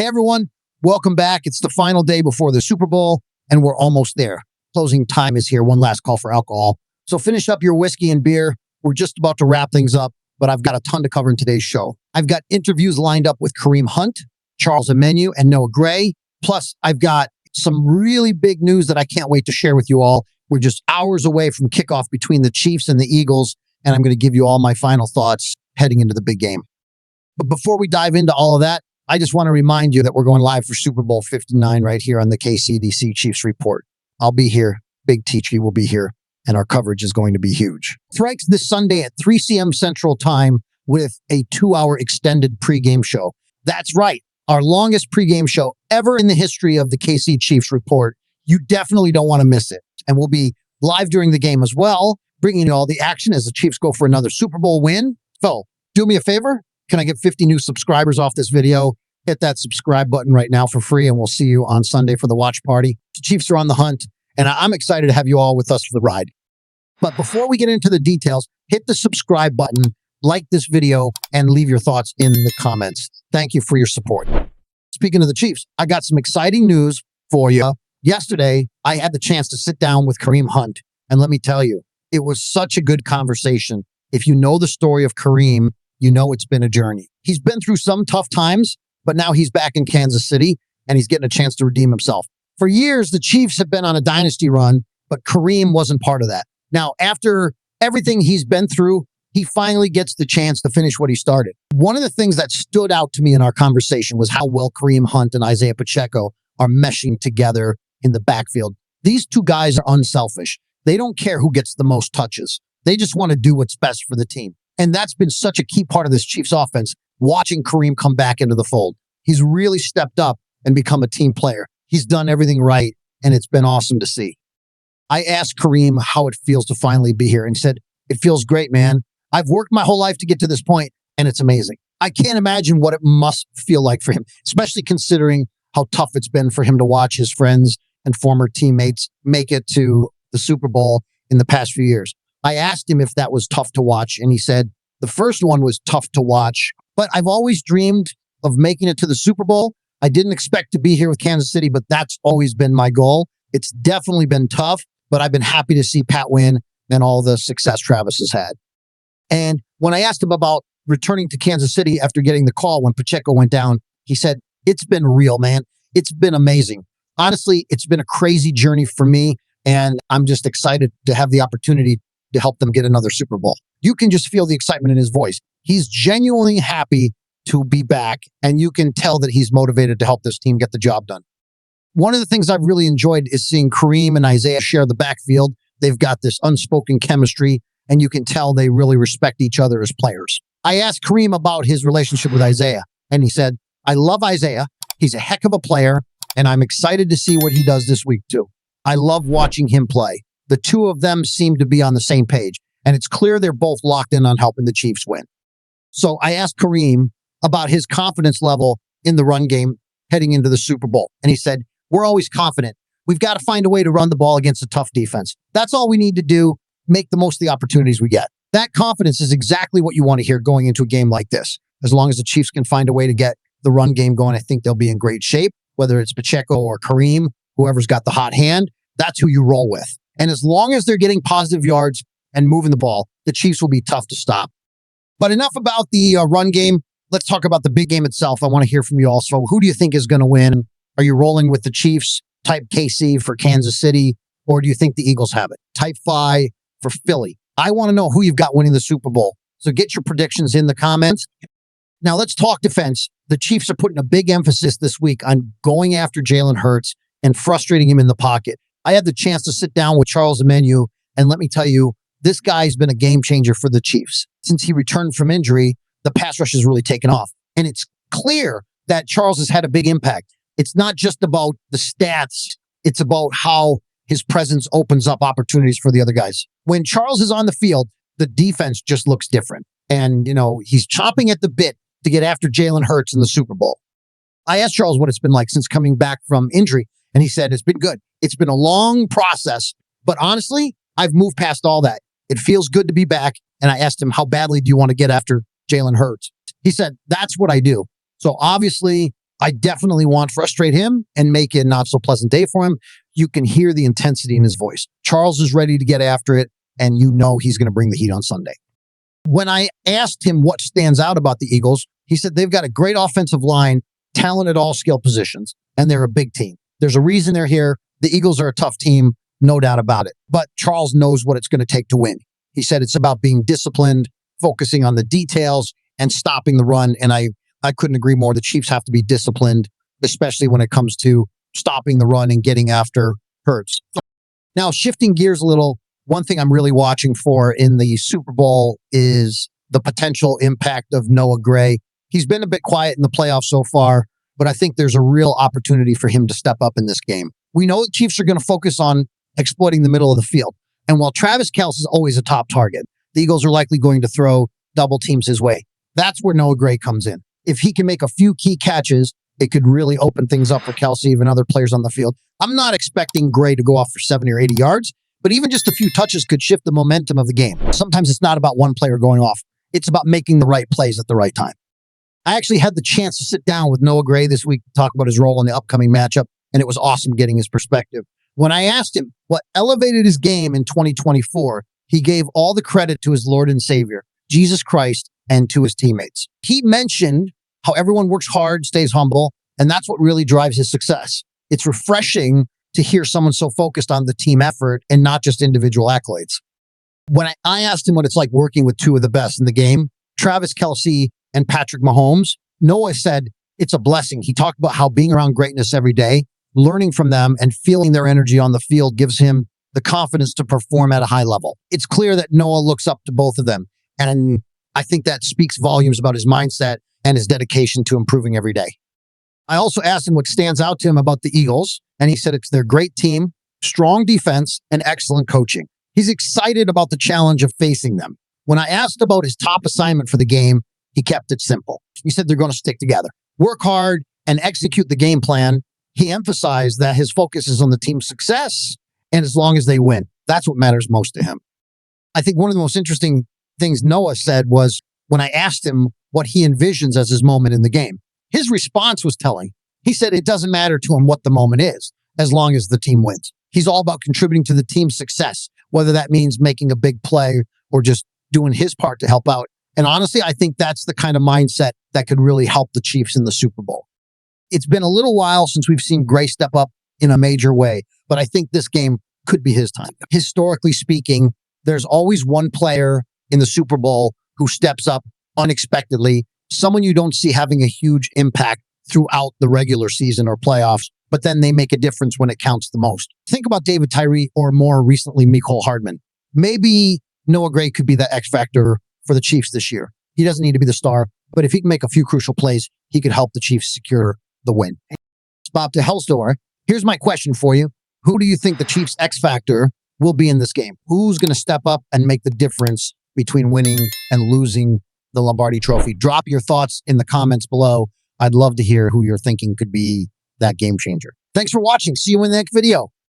Hey, everyone. Welcome back. It's the final day before the Super Bowl, and we're almost there. Closing time is here. One last call for alcohol. So finish up your whiskey and beer. We're just about to wrap things up, but I've got a ton to cover in today's show. I've got interviews lined up with Kareem Hunt, Charles Omenihu, and Noah Gray. Plus, I've got some really big news that I can't wait to share with you all. We're just hours away from kickoff between the Chiefs and the Eagles, and I'm going to give you all my final thoughts heading into the big game. But before we dive into all of that, I just want to remind you that we're going live for Super Bowl 59 right here on the KCDC Chiefs Report. I'll be here. Big Teachy will be here, and our coverage is going to be huge. Strikes this Sunday at 3 c.m. Central Time with a 2-hour extended pregame show. That's right. Our longest pregame show ever in the history of the KC Chiefs Report. You definitely don't want to miss it. And we'll be live during the game as well, bringing you all the action as the Chiefs go for another Super Bowl win. So, do me a favor. Can I get 50 new subscribers off this video? Hit that subscribe button right now for free, and we'll see you on Sunday for the watch party. The Chiefs are on the hunt, and I'm excited to have you all with us for the ride. But before we get into the details, hit the subscribe button, like this video, and leave your thoughts in the comments. Thank you for your support. Speaking of the Chiefs, I got some exciting news for you. Yesterday, I had the chance to sit down with Kareem Hunt, and let me tell you, it was such a good conversation. If you know the story of Kareem, you know it's been a journey. He's been through some tough times, but now he's back in Kansas City, and he's getting a chance to redeem himself. For years, the Chiefs have been on a dynasty run, but Kareem wasn't part of that. Now, after everything he's been through, he finally gets the chance to finish what he started. One of the things that stood out to me in our conversation was how well Kareem Hunt and Isaiah Pacheco are meshing together in the backfield. These two guys are unselfish. They don't care who gets the most touches. They just want to do what's best for the team. And that's been such a key part of this Chiefs offense, watching Kareem come back into the fold. He's really stepped up and become a team player. He's done everything right, and it's been awesome to see. I asked Kareem how it feels to finally be here and said, "It feels great, man. I've worked my whole life to get to this point, and it's amazing. I can't imagine what it must feel like for him, especially considering how tough it's been for him to watch his friends and former teammates make it to the Super Bowl in the past few years." I asked him if that was tough to watch, and he said, "The first one was tough to watch, but I've always dreamed of making it to the Super Bowl. I didn't expect to be here with Kansas City, but that's always been my goal. It's definitely been tough, but I've been happy to see Pat win and all the success Travis has had." And when I asked him about returning to Kansas City after getting the call when Pacheco went down, he said, "It's been real, man. It's been amazing. Honestly, it's been a crazy journey for me, and I'm just excited to have the opportunity to help them get another Super Bowl." You can just feel the excitement in his voice. He's genuinely happy to be back, and you can tell that he's motivated to help this team get the job done. One of the things I've really enjoyed is seeing Kareem and Isaiah share the backfield. They've got this unspoken chemistry, and you can tell they really respect each other as players. I asked Kareem about his relationship with Isaiah, and he said, "I love Isaiah. He's a heck of a player, and I'm excited to see what he does this week too. I love watching him play. The two of them seem to be on the same page, and it's clear they're both locked in on helping the Chiefs win." So I asked Kareem about his confidence level in the run game heading into the Super Bowl. And he said, "We're always confident. We've got to find a way to run the ball against a tough defense. That's all we need to do, make the most of the opportunities we get." That confidence is exactly what you want to hear going into a game like this. As long as the Chiefs can find a way to get the run game going, I think they'll be in great shape. Whether it's Pacheco or Kareem, whoever's got the hot hand, that's who you roll with. And as long as they're getting positive yards and moving the ball, the Chiefs will be tough to stop. But enough about the run game. Let's talk about the big game itself. I want to hear from you also. Who do you think is going to win? Are you rolling with the Chiefs, type KC for Kansas City, or do you think the Eagles have it? Type Phi for Philly. I want to know who you've got winning the Super Bowl. So get your predictions in the comments. Now let's talk defense. The Chiefs are putting a big emphasis this week on going after Jalen Hurts and frustrating him in the pocket. I had the chance to sit down with Charles Omenihu, and let me tell you, this guy's been a game changer for the Chiefs. Since he returned from injury, the pass rush has really taken off. And it's clear that Charles has had a big impact. It's not just about the stats. It's about how his presence opens up opportunities for the other guys. When Charles is on the field, the defense just looks different. And, he's chomping at the bit to get after Jalen Hurts in the Super Bowl. I asked Charles what it's been like since coming back from injury, and he said, "It's been good. It's been a long process, but honestly, I've moved past all that. It feels good to be back." And I asked him, "How badly do you want to get after Jalen Hurts?" He said, "That's what I do." So obviously, I definitely want to frustrate him and make it a not so pleasant day for him. You can hear the intensity in his voice. Charles is ready to get after it, and you know he's going to bring the heat on Sunday. When I asked him what stands out about the Eagles, he said they've got a great offensive line, talent at all skill positions, and they're a big team. There's a reason they're here. The Eagles are a tough team, no doubt about it. But Charles knows what it's going to take to win. He said it's about being disciplined, focusing on the details, and stopping the run. And I couldn't agree more. The Chiefs have to be disciplined, especially when it comes to stopping the run and getting after Hurts. Now, shifting gears a little, one thing I'm really watching for in the Super Bowl is the potential impact of Noah Gray. He's been a bit quiet in the playoffs so far, but I think there's a real opportunity for him to step up in this game. We know the Chiefs are going to focus on exploiting the middle of the field. And while Travis Kelce is always a top target, the Eagles are likely going to throw double teams his way. That's where Noah Gray comes in. If he can make a few key catches, it could really open things up for Kelce, even other players on the field. I'm not expecting Gray to go off for 70 or 80 yards, but even just a few touches could shift the momentum of the game. Sometimes it's not about one player going off. It's about making the right plays at the right time. I actually had the chance to sit down with Noah Gray this week to talk about his role in the upcoming matchup, and it was awesome getting his perspective. When I asked him what elevated his game in 2024, he gave all the credit to his Lord and Savior, Jesus Christ, and to his teammates. He mentioned how everyone works hard, stays humble, and that's what really drives his success. It's refreshing to hear someone so focused on the team effort and not just individual accolades. When I asked him what it's like working with two of the best in the game, Travis Kelce and Patrick Mahomes, Noah said it's a blessing. He talked about how being around greatness every day, learning from them and feeling their energy on the field gives him the confidence to perform at a high level. It's clear that Noah looks up to both of them. And I think that speaks volumes about his mindset and his dedication to improving every day. I also asked him what stands out to him about the Eagles, and he said it's their great team, strong defense, and excellent coaching. He's excited about the challenge of facing them. When I asked about his top assignment for the game, he kept it simple. He said they're going to stick together, work hard, and execute the game plan. He emphasized that his focus is on the team's success, and as long as they win, that's what matters most to him. I think one of the most interesting things Noah said was when I asked him what he envisions as his moment in the game, his response was telling. He said it doesn't matter to him what the moment is, as long as the team wins. He's all about contributing to the team's success, whether that means making a big play or just doing his part to help out. And honestly, I think that's the kind of mindset that could really help the Chiefs in the Super Bowl. It's been a little while since we've seen Gray step up in a major way, but I think this game could be his time. Historically speaking, there's always one player in the Super Bowl who steps up unexpectedly, someone you don't see having a huge impact throughout the regular season or playoffs, but then they make a difference when it counts the most. Think about David Tyree or more recently, Mecole Hardman. Maybe Noah Gray could be the X factor for the Chiefs this year. He doesn't need to be the star, but if he can make a few crucial plays, he could help the Chiefs secure the win. It's Bob to Hell's Door. Here's my question for you. Who do you think the Chiefs X factor will be in this game? Who's going to step up and make the difference between winning and losing the Lombardi Trophy? Drop your thoughts in the comments below. I'd love to hear who you're thinking could be that game changer. Thanks for watching. See you in the next video.